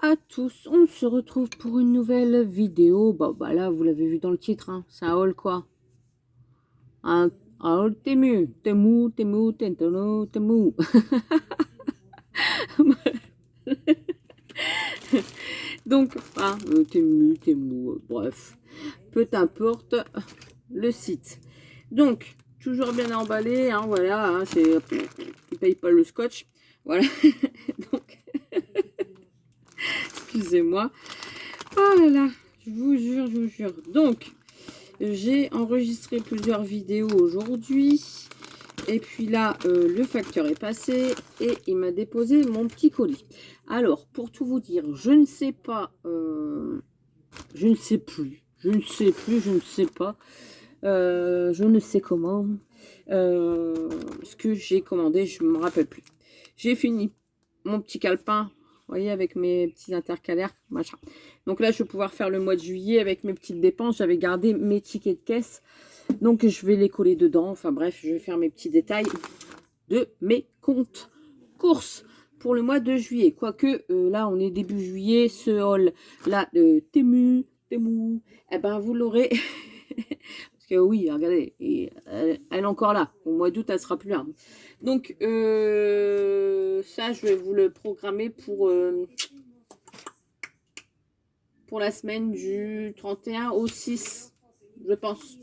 À tous, on se retrouve pour une nouvelle vidéo. Bah là, vous l'avez vu dans le titre, hein. C'est un haul quoi? Un haul Temu. Temu, Temu, Tentonu, Temu. Donc, Temu, Temu, bref. Peu importe le site. Donc, toujours bien emballé, hein, voilà, hein, c'est... Il paye pas le scotch. Voilà. Donc, excusez-moi. Oh là là, je vous jure, je vous jure. Donc, j'ai enregistré plusieurs vidéos aujourd'hui. Et puis là, le facteur est passé et il m'a déposé mon petit colis. Alors, pour tout vous dire, je ne sais pas, je ne sais plus, je ne sais plus, je ne sais pas, je ne sais comment, ce que j'ai commandé, je ne me rappelle plus. J'ai fini mon petit calepin, vous voyez, avec mes petits intercalaires, machin. Donc là, je vais pouvoir faire le mois de juillet avec mes petites dépenses. J'avais gardé mes tickets de caisse. Donc, je vais les coller dedans. Enfin, bref, je vais faire mes petits détails de mes comptes courses pour le mois de juillet. Quoique, là, on est début juillet. Ce haul, là, de Temu, eh ben, vous l'aurez. Parce que oui, regardez, elle est encore là. Au mois d'août, elle sera plus là. Donc, ça, je vais vous le programmer pour la semaine du 31 au 6, je pense.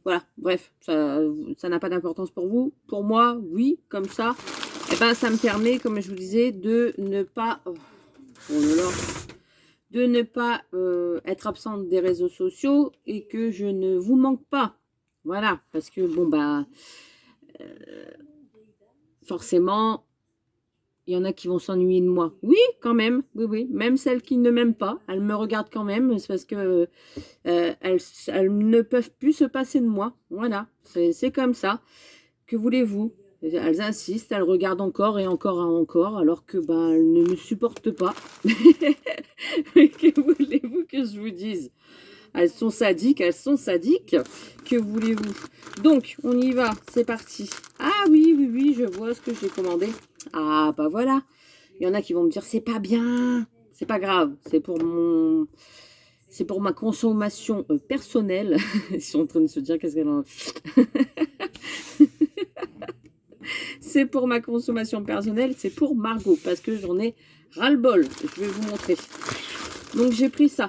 Voilà, bref, ça n'a pas d'importance pour vous. Pour moi, oui, comme ça, eh ben, ça me permet, comme je vous disais, de ne pas... de ne pas être absente des réseaux sociaux et que je ne vous manque pas. Voilà, parce que, bon, bah... forcément... Il y en a qui vont s'ennuyer de moi. Oui, quand même. Oui, oui. Même celles qui ne m'aiment pas, elles me regardent quand même. C'est parce que elles ne peuvent plus se passer de moi. Voilà. C'est comme ça. Que voulez-vous? Elles insistent, elles regardent encore et encore et encore, alors que ben elles ne me supportent pas. Mais que voulez-vous que je vous dise? Elles sont sadiques, elles sont sadiques. Que voulez-vous? Donc, on y va, c'est parti. Ah oui, oui, oui, je vois ce que j'ai commandé. Ah, bah voilà. Il y en a qui vont me dire, c'est pas bien. C'est pas grave, c'est pour mon... C'est pour ma consommation personnelle. Ils sont en train de se dire, qu'est-ce qu'elle en... C'est pour ma consommation personnelle, c'est pour Margot, parce que j'en ai ras-le-bol. Je vais vous montrer. Donc, j'ai pris ça.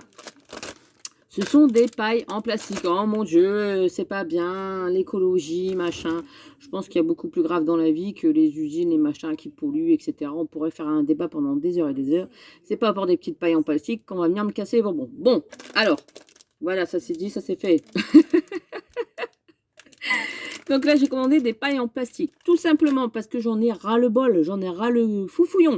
Ce sont des pailles en plastique. Oh mon Dieu, c'est pas bien, l'écologie, machin. Je pense qu'il y a beaucoup plus grave dans la vie que les usines et machins qui polluent, etc. On pourrait faire un débat pendant des heures et des heures. C'est pas pour des petites pailles en plastique qu'on va venir me casser les bonbons. Bon, alors, voilà, ça c'est dit, ça c'est fait. Donc là, j'ai commandé des pailles en plastique. Tout simplement parce que j'en ai ras-le-bol, j'en ai ras le foufouillon.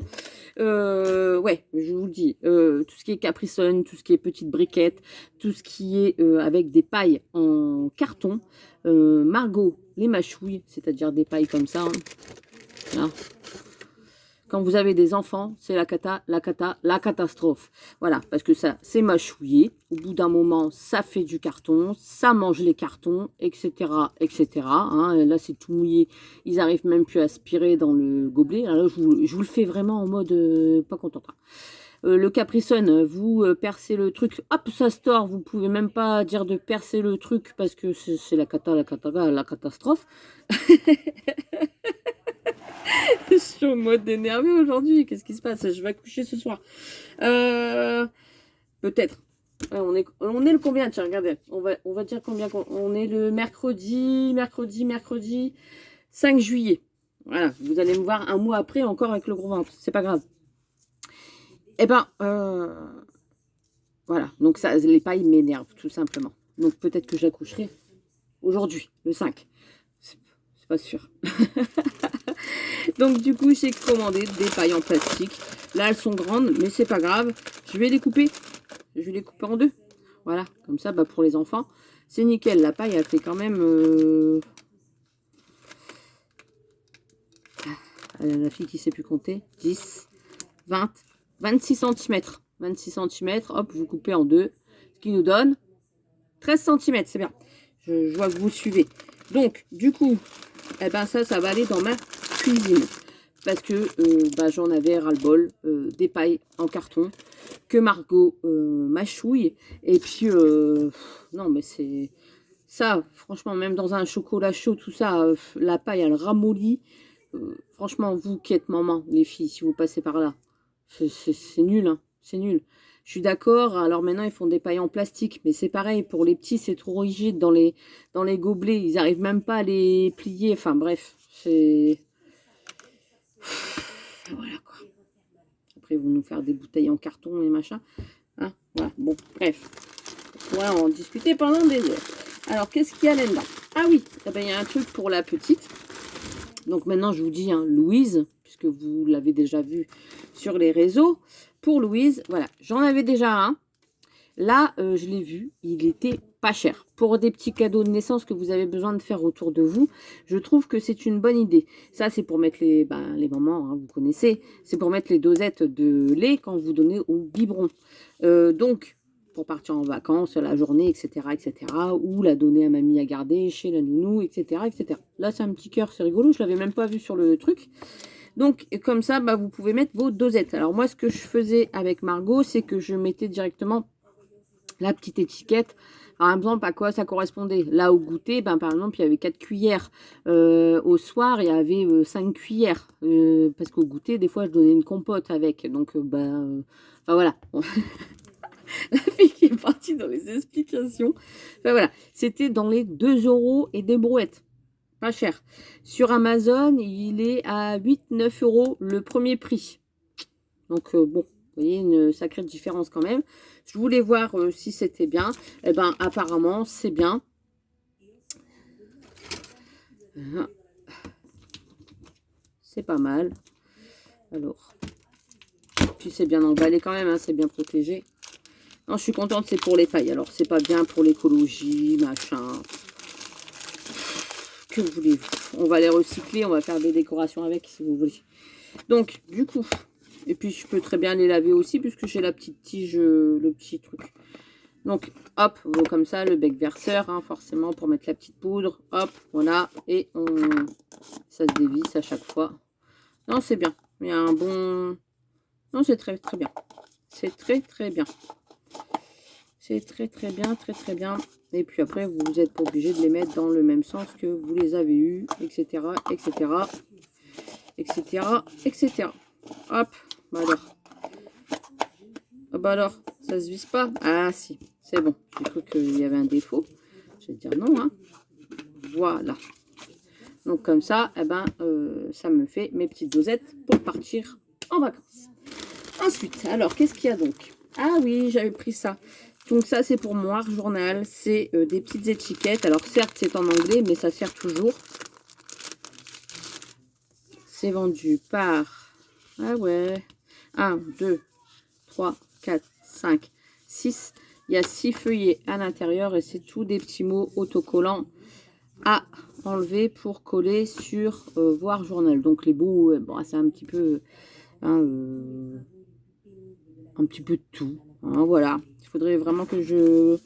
Ouais, je vous le dis, tout ce qui est Capri Sun, tout ce qui est petites briquettes, tout ce qui est avec des pailles en carton. Margot, les mâchouilles, c'est-à-dire des pailles comme ça. Hein. Là. Quand vous avez des enfants, c'est la catastrophe. Voilà, parce que ça, c'est mâchouillé. Au bout d'un moment, ça fait du carton, ça mange les cartons, etc., etc. Hein. Là, c'est tout mouillé. Ils n'arrivent même plus à aspirer dans le gobelet. Alors là, je vous le fais vraiment en mode pas content. Hein. Le Capri Sun, vous percez le truc, hop, ça se tord. Vous pouvez même pas dire de percer le truc parce que c'est la catastrophe. Je suis en mode énervé aujourd'hui. Qu'est-ce qui se passe? Je vais accoucher ce soir. Peut-être. On est le combien? Tiens, regardez. On va dire combien. On est le mercredi 5 juillet. Voilà. Vous allez me voir un mois après encore avec le gros ventre. C'est pas grave. Eh ben, voilà. Donc, ça, les pailles m'énervent, tout simplement. Donc, peut-être que j'accoucherai aujourd'hui, le 5. C'est pas sûr. Donc, du coup, j'ai commandé des pailles en plastique. Là, elles sont grandes, mais c'est pas grave. Je vais les couper. Je vais les couper en deux. Voilà, comme ça, bah, pour les enfants, c'est nickel. La paille, elle fait quand même... la fille qui sait plus compter. 10, 20, 26 cm. 26 cm, hop, vous coupez en deux. Ce qui nous donne 13 cm, c'est bien. Je vois que vous suivez. Donc, du coup, eh ben ça va aller dans ma cuisine. Parce que bah, j'en avais ras-le-bol des pailles en carton. que Margot mâchouille. Et puis, non, mais c'est... Ça, franchement, même dans un chocolat chaud, tout ça, la paille, elle ramollit. Franchement, vous qui êtes maman, les filles, si vous passez par là, c'est nul, hein, c'est nul. Je suis d'accord, alors maintenant, ils font des pailles en plastique, mais c'est pareil, pour les petits, c'est trop rigide dans les gobelets. Ils n'arrivent même pas à les plier. Enfin, bref, c'est... Voilà, quoi. Après, ils vont nous faire des bouteilles en carton et machin. Hein, voilà, bon, bref. On pourrait en discuter pendant des heures. Alors, qu'est-ce qu'il y a là-dedans? Ah oui, eh ben, il y a un truc pour la petite. Donc maintenant, je vous dis, hein, Louise, puisque vous l'avez déjà vu sur les réseaux. Pour Louise, voilà, j'en avais déjà un. Là, je l'ai vu, il était pas cher. Pour des petits cadeaux de naissance que vous avez besoin de faire autour de vous, je trouve que c'est une bonne idée. Ça, c'est pour mettre les mamans, hein, vous connaissez. C'est pour mettre les dosettes de lait quand vous donnez au biberon. Donc, pour partir en vacances, la journée, etc., etc. Ou la donner à mamie à garder chez la nounou, etc., etc. Là, c'est un petit cœur, c'est rigolo. Je l'avais même pas vu sur le truc. Donc, comme ça, bah, vous pouvez mettre vos dosettes. Alors, moi, ce que je faisais avec Margot, c'est que je mettais directement la petite étiquette. Par exemple, à quoi ça correspondait. Là, au goûter, ben, par exemple, il y avait 4 cuillères. Au soir, il y avait 5 cuillères. Parce qu'au goûter, des fois, je donnais une compote avec. Donc, enfin, voilà. La fille qui est partie dans les explications. Enfin, voilà. C'était dans les 2 € et des brouettes. Pas cher. Sur Amazon, il est à 8-9 € le premier prix. Donc, bon. Vous voyez, une sacrée différence quand même. Je voulais voir si c'était bien. Eh ben, apparemment, c'est bien. C'est pas mal. Alors. Puis, c'est bien emballé quand même. Hein, c'est bien protégé. Non, je suis contente, c'est pour les pailles. Alors, c'est pas bien pour l'écologie, machin. Que voulez-vous? On va les recycler. On va faire des décorations avec, si vous voulez. Donc, du coup... Et puis, je peux très bien les laver aussi, puisque j'ai la petite tige, le petit truc. Donc, hop, comme ça, le bec verseur, hein, forcément, pour mettre la petite poudre. Hop, voilà. Et ça se dévisse à chaque fois. Non, c'est bien. Il y a un bon... Non, c'est très, très bien. C'est très, très bien. C'est très, très bien, très, très bien. Et puis après, vous n'êtes pas obligé de les mettre dans le même sens que vous les avez eus, etc., etc., etc., etc. Hop. Bah alors. Ah bah alors, ça se visse pas? Ah si, c'est bon. J'ai cru qu'il y avait un défaut. Je vais dire non, hein. Voilà. Donc comme ça, eh ben, ça me fait mes petites dosettes pour partir en vacances. Ensuite, alors, qu'est-ce qu'il y a donc? Ah oui, j'avais pris ça. Donc ça, c'est pour mon art journal. C'est des petites étiquettes. Alors certes, c'est en anglais, mais ça sert toujours. C'est vendu par... Ah ouais... 1, 2, 3, 4, 5, 6. Il y a 6 feuillets à l'intérieur et c'est tout des petits mots autocollants à enlever pour coller sur voir journal. Donc les bouts, bon, c'est un petit peu, hein, un petit peu de tout. Hein, voilà. Il faudrait vraiment que je...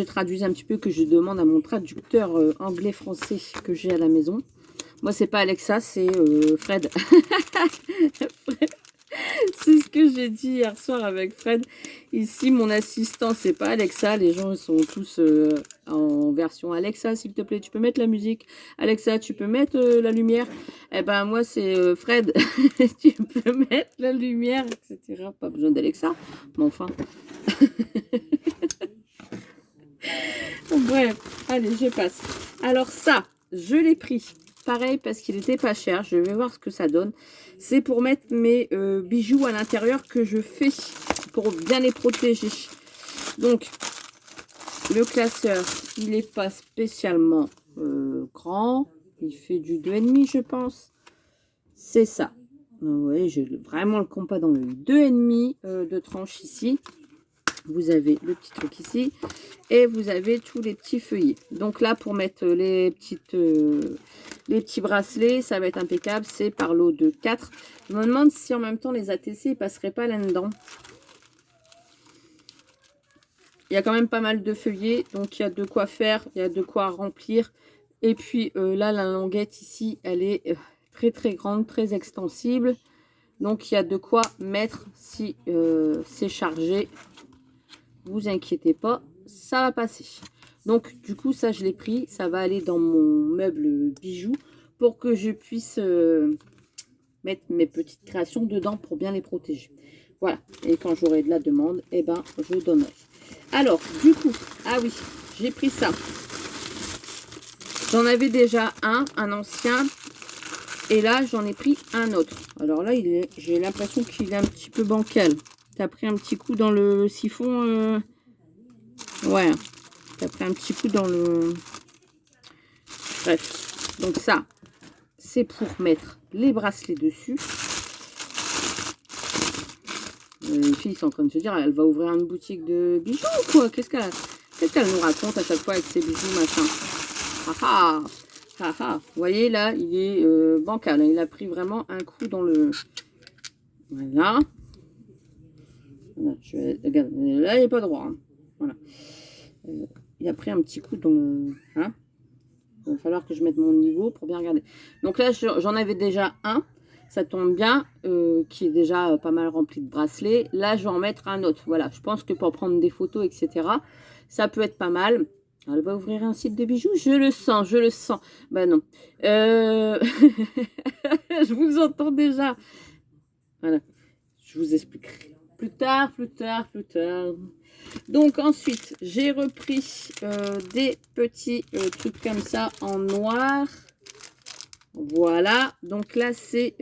traduise un petit peu, que je demande à mon traducteur anglais-français que j'ai à la maison. Moi, c'est pas Alexa, c'est Fred. C'est ce que j'ai dit hier soir avec Fred. Ici, mon assistant, c'est pas Alexa. Les gens sont tous en version Alexa, s'il te plaît, tu peux mettre la musique. Alexa, tu peux mettre la lumière. Eh ben, moi, c'est Fred. Tu peux mettre la lumière, etc. Pas besoin d'Alexa, mais enfin... Bref, allez, je passe. Alors ça, je l'ai pris. Pareil, parce qu'il était pas cher. Je vais voir ce que ça donne. C'est pour mettre mes bijoux à l'intérieur que je fais pour bien les protéger. Donc, le classeur, il n'est pas spécialement grand. Il fait du 2,5, je pense. C'est ça. Oui, j'ai vraiment le compas dans le 2,5 de tranche ici. Vous avez le petit truc ici et vous avez tous les petits feuillets. Donc là, pour mettre les petits bracelets, ça va être impeccable. C'est par lot de 4. Je me demande si en même temps les ATC ne passeraient pas là-dedans. il y a quand même pas mal de feuillets, donc il y a de quoi faire, il y a de quoi remplir. Et puis là, la languette ici, elle est très très grande, très extensible. Donc il y a de quoi mettre si c'est chargé. Vous inquiétez pas, ça va passer. Donc du coup, ça je l'ai pris, ça va aller dans mon meuble bijoux pour que je puisse mettre mes petites créations dedans pour bien les protéger. Voilà, et quand j'aurai de la demande, eh ben, je donnerai. Alors, du coup, ah oui, j'ai pris ça. J'en avais déjà un ancien, et là, j'en ai pris un autre. Alors là, j'ai l'impression qu'il est un petit peu bancal. T'as pris un petit coup dans le siphon. Ouais, t'as pris un petit coup dans le... Bref, donc ça, c'est pour mettre les bracelets dessus. Les filles sont en train de se dire, elle va ouvrir une boutique de bijoux ou quoi? Qu'est-ce qu'elle nous raconte à chaque fois avec ses bijoux, machin? Ah ah, ah ah. Vous voyez, là, il est bancal. Il a pris vraiment un coup dans le... Voilà. Voilà, regarde, là, il n'est pas droit. Hein. Voilà. Il a pris un petit coup dans le... Hein, il va falloir que je mette mon niveau pour bien regarder. Donc là, j'en avais déjà un. Ça tombe bien, qui est déjà pas mal rempli de bracelets. Là, je vais en mettre un autre. Voilà, je pense que pour prendre des photos, etc., ça peut être pas mal. Elle va ouvrir un site de bijoux. Je le sens, je le sens. Ben non. Je vous entends déjà. Voilà. Je vous expliquerai. Plus tard, plus tard, plus tard. Donc ensuite, j'ai repris des petits trucs comme ça en noir. Voilà, donc là c'est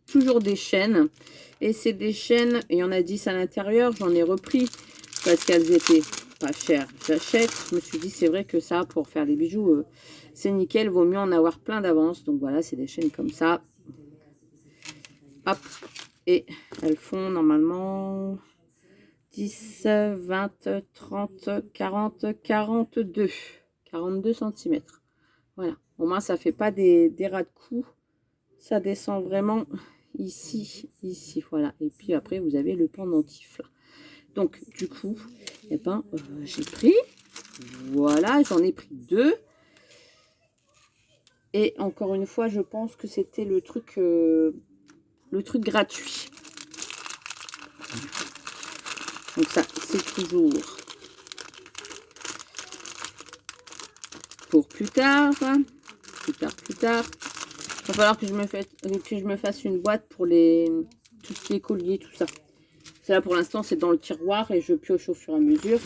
toujours des chaînes. Et c'est des chaînes, il y en a 10 à l'intérieur, j'en ai repris parce qu'elles étaient pas chères. J'achète, je me suis dit c'est vrai que ça pour faire des bijoux, c'est nickel, vaut mieux en avoir plein d'avance. Donc voilà, c'est des chaînes comme ça. Hop, et elles font normalement 10, 20, 30, 40, 42 cm. Voilà, au moins ça fait pas des ras de cou. Ça descend vraiment ici, voilà. Et puis après, vous avez le pendentif là. Donc, du coup, eh ben, j'ai pris, voilà, j'en ai pris 2. Et encore une fois, je pense que c'était le truc gratuit. Donc ça, c'est toujours pour plus tard. Plus tard. Il va falloir que je me fasse une boîte pour tout ce qui est collier, tout ça. C'est là pour l'instant, c'est dans le tiroir et je pioche au fur et à mesure.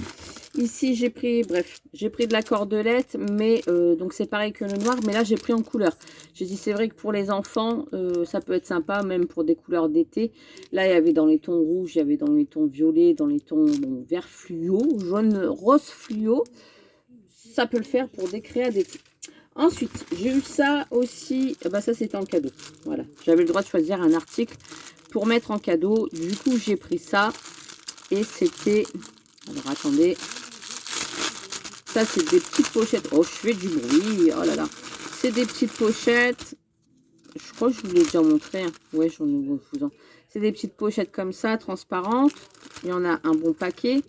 Ici, j'ai pris, bref, j'ai pris de la cordelette, mais donc c'est pareil que le noir, mais là j'ai pris en couleur. J'ai dit c'est vrai que pour les enfants, ça peut être sympa, même pour des couleurs d'été. Là, il y avait dans les tons rouges, il y avait dans les tons violets, dans les tons vert fluo, jaune, rose fluo. Ça peut le faire pour des créas d'été. Ensuite, j'ai eu ça aussi. Bah ça, c'était en cadeau. Voilà. J'avais le droit de choisir un article pour mettre en cadeau. Du coup, j'ai pris ça. Et c'était... Alors, attendez. Ça, c'est des petites pochettes. Oh, je fais du bruit. Oh là là. C'est des petites pochettes. Je crois que je vous l'ai déjà montré. Hein. Ouais, j'en ai vous en. C'est des petites pochettes comme ça, transparentes. Il y en a un bon paquet.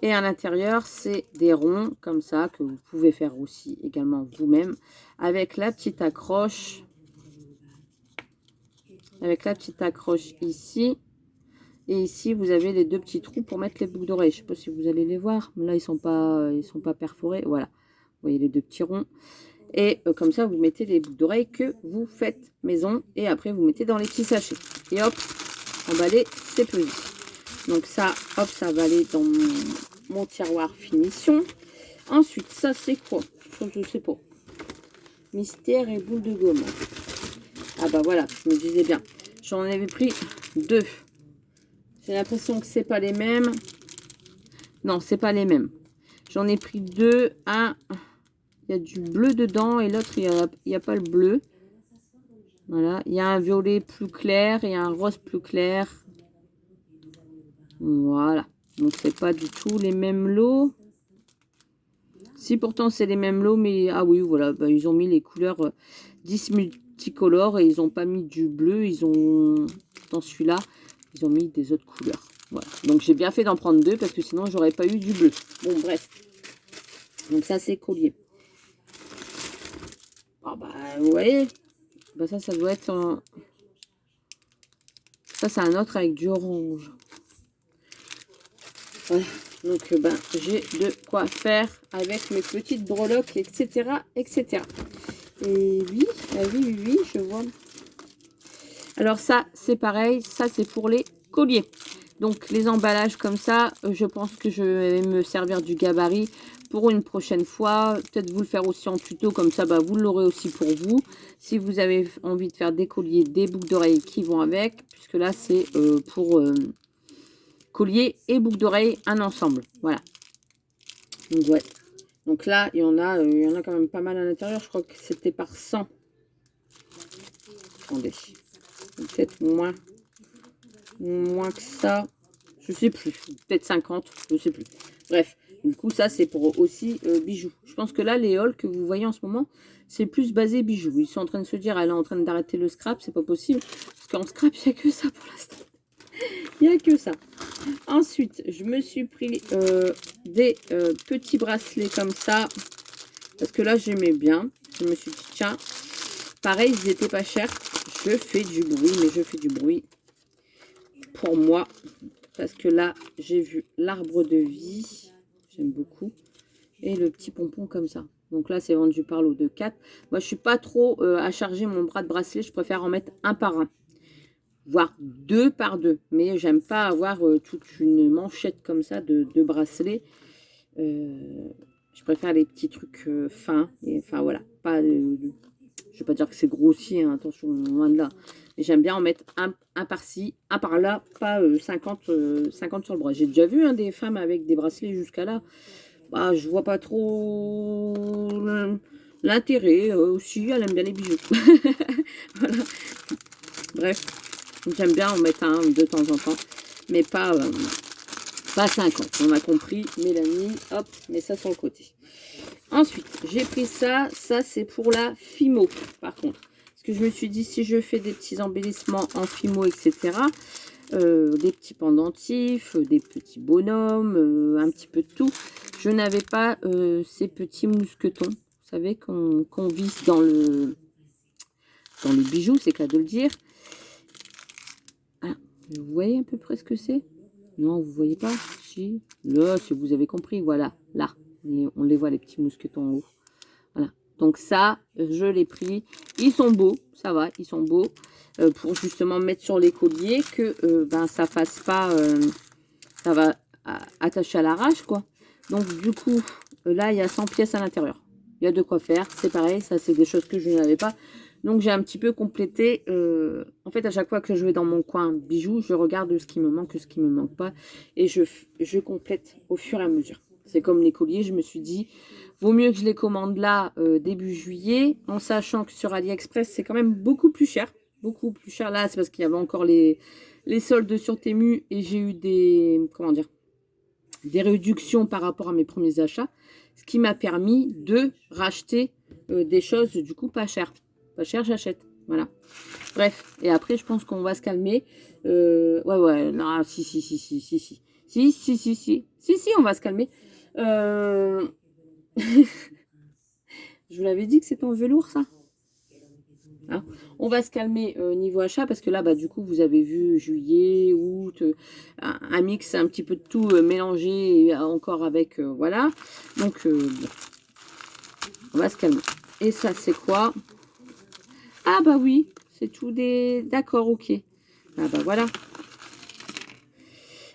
Et à l'intérieur, c'est des ronds comme ça que vous pouvez faire aussi également vous-même avec la petite accroche. Avec la petite accroche ici. Et ici, vous avez les 2 petits trous pour mettre les boucles d'oreilles. Je ne sais pas si vous allez les voir. Mais là, ils sont pas perforés. Voilà. Vous voyez les 2 petits ronds. Et comme ça, vous mettez les boucles d'oreilles que vous faites maison. Et après, vous mettez dans les petits sachets. Et hop, emballé, c'est pesé. Donc ça, hop, ça va aller dans mon tiroir finition. Ensuite, ça c'est quoi? Je sais pas. Mystère et boule de gomme. Ah bah voilà, je me disais bien. J'en avais pris 2. J'ai l'impression que c'est pas les mêmes. Non, c'est pas les mêmes. J'en ai pris 2. Un, il y a du bleu dedans et l'autre, il n'y a pas le bleu. Voilà, il y a un violet plus clair et un rose plus clair. Voilà, donc c'est pas du tout les mêmes lots. Si pourtant c'est les mêmes lots, mais ah oui, voilà, bah, ils ont mis les couleurs 10 multicolores et ils n'ont pas mis du bleu. Ils ont, dans celui-là, ils ont mis des autres couleurs. Voilà. Donc j'ai bien fait d'en prendre 2 parce que sinon j'aurais pas eu du bleu. Bon bref. Donc ça c'est collier. Ah bah vous voyez. Bah ça doit être un... Ça c'est un autre avec du orange. Voilà. Donc ben j'ai de quoi faire avec mes petites breloques, etc. etc. Et oui, oui, je vois. Alors ça c'est pareil, ça c'est pour les colliers. Donc les emballages comme ça, je pense que je vais me servir du gabarit pour une prochaine fois. Peut-être vous le faire aussi en tuto, comme ça bah, vous l'aurez aussi pour vous. Si vous avez envie de faire des colliers, des boucles d'oreilles qui vont avec, puisque là c'est pour collier et boucles d'oreilles un ensemble. Voilà. Donc ouais. Donc là il y en a quand même pas mal à l'intérieur. Je crois que c'était par 100. Attendez. Peut-être moins que ça, je sais plus, peut-être 50, je sais plus. Bref, du coup ça c'est pour aussi bijoux. Je pense que là les hauls que vous voyez en ce moment, c'est plus basé bijoux. Ils sont en train de se dire elle est en train d'arrêter le scrap, c'est pas possible parce qu'en scrap il n'y a que ça pour l'instant. Il n'y a que ça. Ensuite je me suis pris des petits bracelets comme ça parce que là j'aimais bien. Je me suis dit tiens, pareil ils étaient pas chers. Je fais du bruit, mais je fais du bruit pour moi, parce que là, j'ai vu l'arbre de vie, j'aime beaucoup, et le petit pompon comme ça. Donc là, c'est vendu par lot de 4. Moi, je suis pas trop à charger mon bras de bracelet, je préfère en mettre un par un, voire 2 par 2. Mais j'aime pas avoir toute une manchette comme ça de bracelets. Je préfère les petits trucs fins, et, enfin voilà, pas... je vais pas dire que c'est grossier, hein, attention, loin de là. Mais j'aime bien en mettre un par-ci, un par-là, pas 50 sur le bras. J'ai déjà vu hein, des femmes avec des bracelets jusqu'à là. Bah, je vois pas trop l'intérêt. Aussi, elle aime bien les bijoux. Voilà. Bref, j'aime bien en mettre un de temps en temps. Mais pas 50. On a compris, Mélanie. Hop, mets ça sur le côté. Ensuite, j'ai pris ça. Ça, c'est pour la Fimo, par contre. Parce que je me suis dit, si je fais des petits embellissements en Fimo, etc., des petits pendentifs, des petits bonhommes, un petit peu de tout, je n'avais pas ces petits mousquetons, vous savez, qu'on visse dans le bijou, c'est qu'à de le dire. Ah, vous voyez à peu près ce que c'est? Non, vous voyez pas? Si. Là, si vous avez compris, voilà, là. On les voit, les petits mousquetons en haut. Voilà. Donc ça, je l'ai pris. Ils sont beaux, ça va, ils sont beaux. Pour justement mettre sur les colliers, que ben, ça fasse pas... ça va attacher à l'arrache, quoi. Donc du coup, là, il y a 100 pièces à l'intérieur. Il y a de quoi faire. C'est pareil, ça, c'est des choses que je n'avais pas. Donc j'ai un petit peu complété. En fait, à chaque fois que je vais dans mon coin bijoux, je regarde ce qui me manque, ce qui me manque pas. Et je complète au fur et à mesure. C'est comme les colliers, je me suis dit, vaut mieux que je les commande là, début juillet, en sachant que sur AliExpress, c'est quand même beaucoup plus cher. Beaucoup plus cher. Là, c'est parce qu'il y avait encore les soldes sur Temu et j'ai eu des, comment dire, des réductions par rapport à mes premiers achats. Ce qui m'a permis de racheter des choses, du coup, pas cher. Pas cher, j'achète. Voilà. Bref. Et après, je pense qu'on va se calmer. Ouais, non, si, on va se calmer. Je vous l'avais dit que c'était en velours, ça. Hein, on va se calmer niveau achat parce que là, bah, du coup, vous avez vu juillet, août, un mix un petit peu de tout mélangé encore avec, voilà. Donc, bon, on va se calmer. Et ça, c'est quoi? Ah, bah oui, c'est tout des... D'accord, ok. Ah, bah voilà.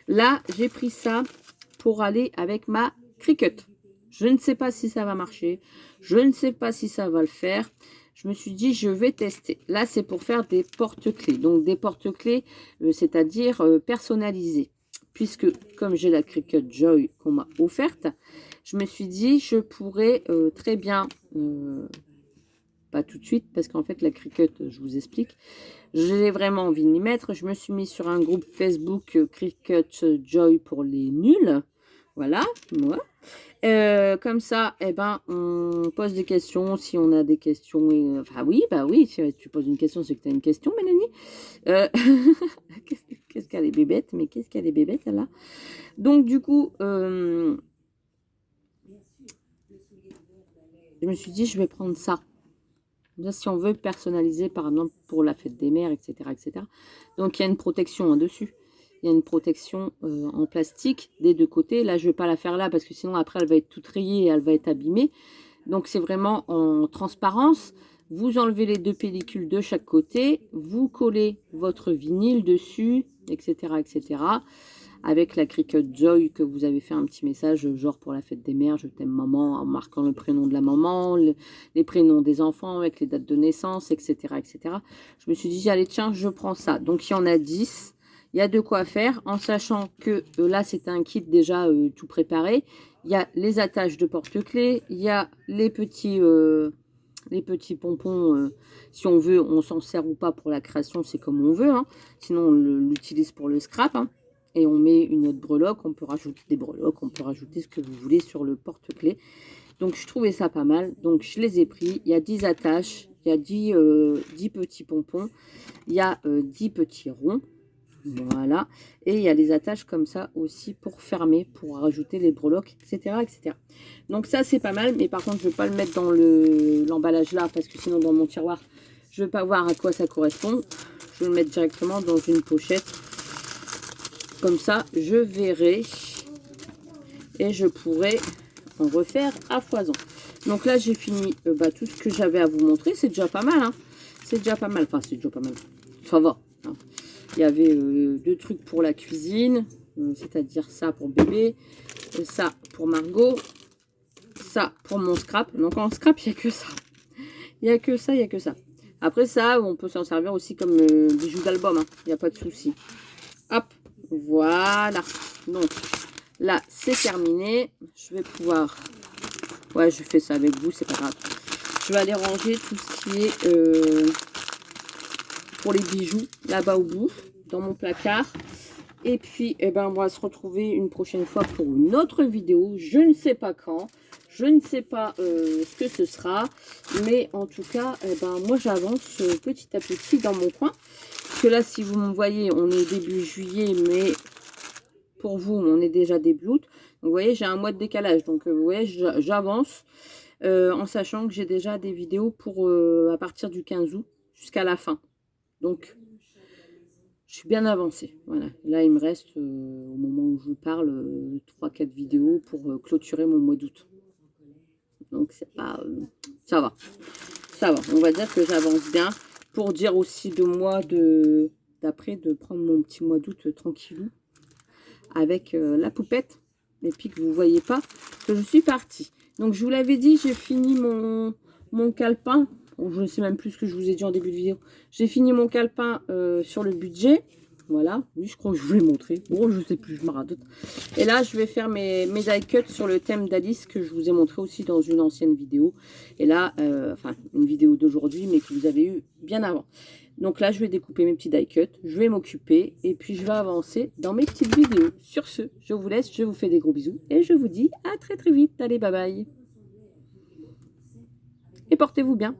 Là, j'ai pris ça pour aller avec ma Cricut. Je ne sais pas si ça va marcher. Je ne sais pas si ça va le faire. Je me suis dit, je vais tester. Là, c'est pour faire des porte-clés. Donc, des porte-clés, c'est-à-dire personnalisés. Puisque, comme j'ai la Cricut Joy qu'on m'a offerte, je me suis dit, je pourrais très bien... pas tout de suite, parce qu'en fait, la Cricut, je vous explique, j'ai vraiment envie de m'y mettre. Je me suis mis sur un groupe Facebook Cricut Joy pour les nuls. Voilà, moi. Comme ça, eh ben, on pose des questions si on a des questions. Enfin, oui, bah oui, si tu poses une question, c'est que tu as une question, Mélanie. Euh, qu'est-ce qu'elle est bébête, mais qu'est-ce qu'elle est bébête, là. Donc, du coup, je me suis dit, je vais prendre ça. Là, si on veut personnaliser, par exemple, pour la fête des mères, etc., etc. Donc, il y a une protection en dessus. Il y a une protection en plastique des deux côtés. Là, je ne vais pas la faire là parce que sinon, après, elle va être toute rayée et elle va être abîmée. Donc, c'est vraiment en transparence. Vous enlevez les deux pellicules de chaque côté. Vous collez votre vinyle dessus, etc., etc. Avec la Cricut Joy que vous avez fait un petit message, genre pour la fête des mères, je t'aime maman, en marquant le prénom de la maman, les prénoms des enfants avec les dates de naissance, etc., etc. Je me suis dit, allez, tiens, je prends ça. Donc, il y en a 10. Il y a de quoi faire, en sachant que là, c'est un kit déjà tout préparé. Il y a les attaches de porte-clés, il y a les petits pompons. Si on veut, on s'en sert ou pas pour la création, c'est comme on veut. Hein. Sinon, on l'utilise pour le scrap. Hein. Et on met une autre breloque, on peut rajouter des breloques, on peut rajouter ce que vous voulez sur le porte-clés. Donc, je trouvais ça pas mal. Donc, je les ai pris. Il y a 10 attaches, il y a 10 petits pompons, il y a 10 petits ronds. Voilà. Et il y a les attaches comme ça aussi pour fermer, pour rajouter les breloques, etc., etc. Donc ça, c'est pas mal. Mais par contre, je ne vais pas le mettre dans l'emballage là, parce que sinon, dans mon tiroir, je ne vais pas voir à quoi ça correspond. Je vais le mettre directement dans une pochette. Comme ça, je verrai. Et je pourrai en refaire à foison. Donc là, j'ai fini tout ce que j'avais à vous montrer. C'est déjà pas mal. Hein. C'est déjà pas mal. Enfin, c'est déjà pas mal. Ça va. Hein. Il y avait 2 trucs pour la cuisine, c'est-à-dire ça pour bébé, ça pour Margot, ça pour mon scrap. Donc en scrap, il n'y a que ça. Il n'y a que ça, il n'y a que ça. Après ça, on peut s'en servir aussi comme bijoux d'album. Hein. Il n'y a pas de souci. Hop, voilà. Donc là, c'est terminé. Je vais pouvoir... Ouais, je fais ça avec vous, c'est pas grave. Je vais aller ranger tout ce qui est... pour les bijoux là-bas au bout dans mon placard. Et puis on va se retrouver une prochaine fois pour une autre vidéo. Je ne sais pas quand, je ne sais pas ce que ce sera, mais en tout cas moi j'avance petit à petit dans mon coin, parce que là, si vous me voyez, on est début juillet, mais pour vous on est déjà début août. Donc vous voyez, j'ai un mois de décalage, donc vous voyez, j'avance en sachant que j'ai déjà des vidéos pour à partir du 15 août jusqu'à la fin. Donc, je suis bien avancée. Voilà. Là, il me reste, au moment où je vous parle, 3-4 vidéos pour clôturer mon mois d'août. Donc, c'est pas... ça va. Ça va. On va dire que j'avance bien. Pour dire aussi de moi d'après, de prendre mon petit mois d'août tranquillou. Avec la poupette. Et puis que vous ne voyez pas que je suis partie. Donc, je vous l'avais dit, j'ai fini mon calepin. Je ne sais même plus ce que je vous ai dit en début de vidéo. J'ai fini mon calepin sur le budget. Voilà. Oui, je crois que je vous l'ai montré. Bon, je ne sais plus, je me radote. Et là, je vais faire mes die cuts sur le thème d'Alice que je vous ai montré aussi dans une ancienne vidéo. Et là, enfin, une vidéo d'aujourd'hui, mais que vous avez eu bien avant. Donc là, je vais découper mes petits die cuts. Je vais m'occuper et puis je vais avancer dans mes petites vidéos. Sur ce, je vous laisse. Je vous fais des gros bisous et je vous dis à très très vite. Allez, bye bye. Et portez-vous bien.